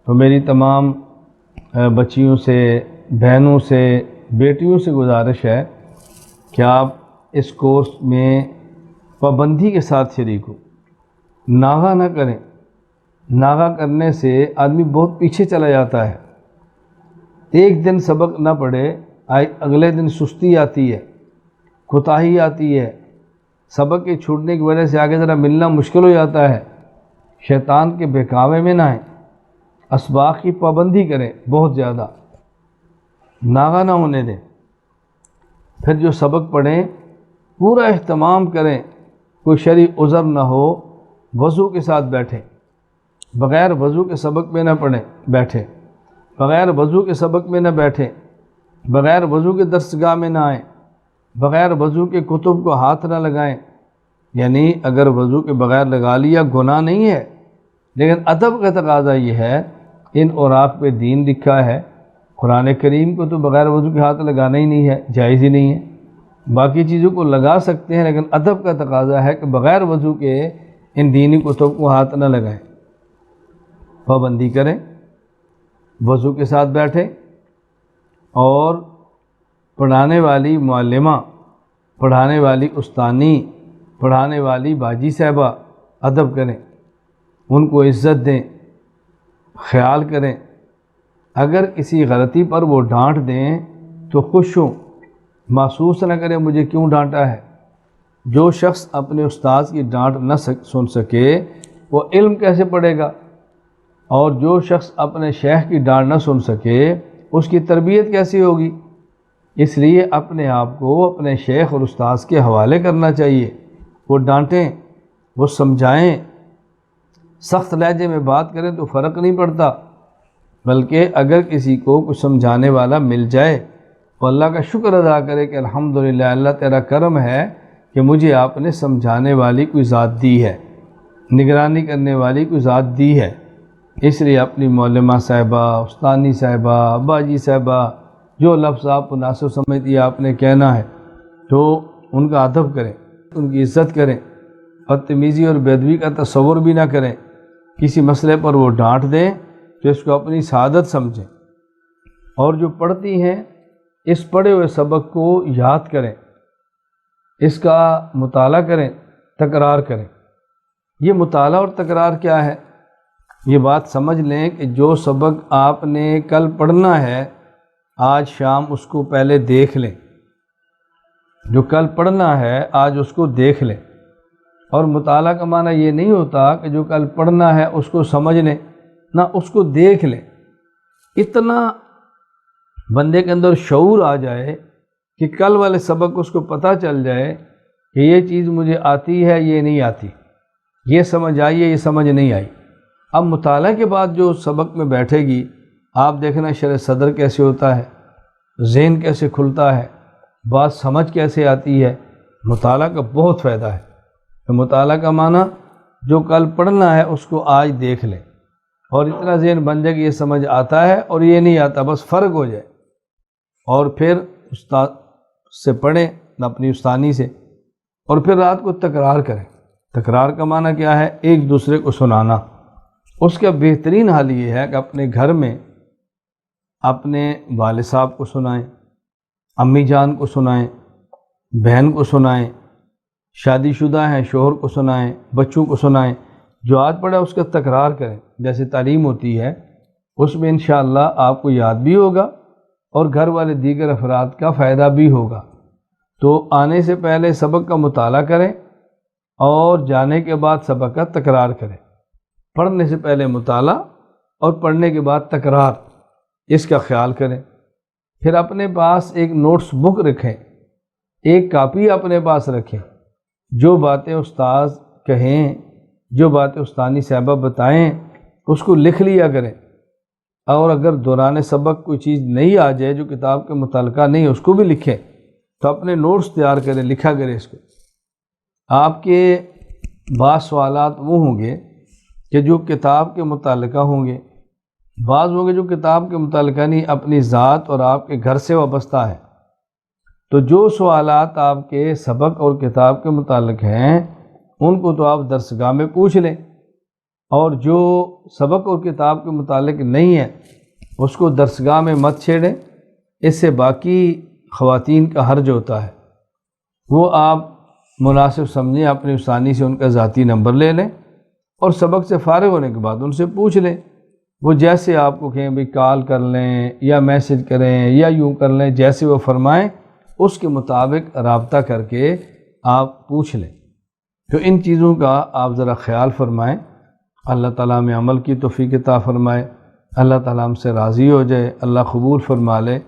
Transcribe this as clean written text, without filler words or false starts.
تو میری تمام بچیوں سے، بہنوں سے، بیٹیوں سے گزارش ہے کہ آپ اس کورس میں پابندی کے ساتھ شریک ہو، ناغہ نہ کریں۔ ناغہ کرنے سے آدمی بہت پیچھے چلا جاتا ہے۔ ایک دن سبق نہ پڑھے، اگلے دن سستی آتی ہے، کوتاہی آتی ہے، سبق کے چھوٹنے کی وجہ سے آگے ذرا ملنا مشکل ہو جاتا ہے۔ شیطان کے بہکاوے میں نہ آئیں، اسباق کی پابندی کریں، بہت زیادہ ناغہ نہ ہونے دیں۔ پھر جو سبق پڑھیں پورا اہتمام کریں، کوئی شرعی عذر نہ ہو، وضو کے ساتھ بیٹھیں، بغیر وضو کے سبق میں نہ پڑھیں بیٹھیں، بغیر وضو کے سبق میں نہ بیٹھیں، بغیر وضو کے درسگاہ میں نہ آئیں، بغیر وضو کے کتب کو ہاتھ نہ لگائیں۔ یعنی اگر وضو کے بغیر لگا لیا گناہ نہیں ہے، لیکن ادب کا تقاضا یہ ہے، ان اوراق پہ دین لکھا ہے، قرآن کریم کو تو بغیر وضو کے ہاتھ لگانا ہی نہیں ہے، جائز ہی نہیں ہے۔ باقی چیزوں کو لگا سکتے ہیں، لیکن ادب کا تقاضا ہے کہ بغیر وضو کے ان دینی کتب کو ہاتھ نہ لگائیں۔ پابندی کریں، وضو کے ساتھ بیٹھیں، اور پڑھانے والی معلمہ، پڑھانے والی استانی، پڑھانے والی باجی صاحبہ ادب کریں، ان کو عزت دیں، خیال کریں۔ اگر کسی غلطی پر وہ ڈانٹ دیں تو خوش ہوں، محسوس نہ کریں مجھے کیوں ڈانٹا ہے۔ جو شخص اپنے استاذ کی ڈانٹ نہ سن سکے وہ علم کیسے پڑھے گا، اور جو شخص اپنے شیخ کی ڈانٹ نہ سن سکے اس کی تربیت کیسی ہوگی۔ اس لیے اپنے آپ کو اپنے شیخ اور استاذ کے حوالے کرنا چاہیے۔ وہ ڈانٹیں، وہ سمجھائیں، سخت لہجے میں بات کریں تو فرق نہیں پڑتا، بلکہ اگر کسی کو کچھ سمجھانے والا مل جائے تو اللہ کا شکر ادا کرے کہ الحمدللہ اللہ تیرا کرم ہے کہ مجھے آپ نے سمجھانے والی کوئی ذات دی ہے، نگرانی کرنے والی کوئی ذات دی ہے۔ اس لیے اپنی معلمہ صاحبہ، استانی صاحبہ، باجی صاحبہ، جو لفظ آپ مناسب سمجھتی آپ نے کہنا ہے تو ان کا ادب کریں، ان کی عزت کریں، بدتمیزی اور بے ادبی کا تصور بھی نہ کریں۔ کسی مسئلے پر وہ ڈانٹ دیں تو اس کو اپنی سعادت سمجھیں، اور جو پڑھتی ہیں اس پڑھے ہوئے سبق کو یاد کریں، اس کا مطالعہ کریں، تکرار کریں۔ یہ مطالعہ اور تکرار کیا ہے؟ یہ بات سمجھ لیں کہ جو سبق آپ نے کل پڑھنا ہے آج شام اس کو پہلے دیکھ لیں، جو کل پڑھنا ہے آج اس کو دیکھ لیں۔ اور مطالعہ کا معنی یہ نہیں ہوتا کہ جو کل پڑھنا ہے اس کو سمجھ لیں، نہ اس کو دیکھ لیں۔ اتنا بندے کے اندر شعور آ جائے کہ کل والے سبق اس کو پتہ چل جائے کہ یہ چیز مجھے آتی ہے، یہ نہیں آتی، یہ سمجھ آئی ہے، یہ سمجھ نہیں آئی۔ اب مطالعہ کے بعد جو سبق میں بیٹھے گی، آپ دیکھنا شرح صدر کیسے ہوتا ہے، ذہن کیسے کھلتا ہے، بات سمجھ کیسے آتی ہے۔ مطالعہ کا بہت فائدہ ہے۔ تو مطالعہ کا معنی جو کل پڑھنا ہے اس کو آج دیکھ لیں، اور اتنا ذہن بن جائے کہ یہ سمجھ آتا ہے اور یہ نہیں آتا، بس فرق ہو جائے۔ اور پھر استاد سے پڑھیں، اپنی استانی سے، اور پھر رات کو تکرار کریں۔ تکرار کا معنی کیا ہے؟ ایک دوسرے کو سنانا۔ اس کا بہترین حل یہ ہے کہ اپنے گھر میں اپنے والد صاحب کو سنائیں، امی جان کو سنائیں، بہن کو سنائیں، شادی شدہ ہیں شوہر کو سنائیں، بچوں کو سنائیں۔ جو آج پڑھا اس کا تکرار کریں، جیسے تعلیم ہوتی ہے اس میں انشاءاللہ آپ کو یاد بھی ہوگا اور گھر والے دیگر افراد کا فائدہ بھی ہوگا۔ تو آنے سے پہلے سبق کا مطالعہ کریں اور جانے کے بعد سبق کا تکرار کریں۔ پڑھنے سے پہلے مطالعہ اور پڑھنے کے بعد تکرار، اس کا خیال کریں۔ پھر اپنے پاس ایک نوٹس بک رکھیں، ایک کاپی اپنے پاس رکھیں، جو باتیں استاذ کہیں، جو باتیں استانی صاحبہ بتائیں اس کو لکھ لیا کریں۔ اور اگر دوران سبق کوئی چیز نہیں آ جائے جو کتاب کے متعلقہ نہیں اس کو بھی لکھیں، تو اپنے نوٹس تیار کریں، لکھا کریں اس کو۔ آپ کے بعض سوالات وہ ہوں گے کہ جو کتاب کے متعلقہ ہوں گے، بعض ہوں گے جو کتاب کے متعلقہ نہیں، اپنی ذات اور آپ کے گھر سے وابستہ ہے۔ تو جو سوالات آپ کے سبق اور کتاب کے متعلق ہیں ان کو تو آپ درسگاہ میں پوچھ لیں، اور جو سبق اور کتاب کے متعلق نہیں ہے اس کو درسگاہ میں مت چھیڑیں، اس سے باقی خواتین کا حرج ہوتا ہے۔ وہ آپ مناسب سمجھیں، اپنی آسانی سے ان کا ذاتی نمبر لے لیں اور سبق سے فارغ ہونے کے بعد ان سے پوچھ لیں۔ وہ جیسے آپ کو کہیں بھئی کال کر لیں یا میسج کریں یا یوں کر لیں، جیسے وہ فرمائیں اس کے مطابق رابطہ کر کے آپ پوچھ لیں۔ تو ان چیزوں کا آپ ذرا خیال فرمائیں۔ اللہ تعالیٰ میں عمل کی توفیق عطا فرمائے، اللہ تعالیٰ ہم سے راضی ہو جائے، اللہ قبول فرما لے۔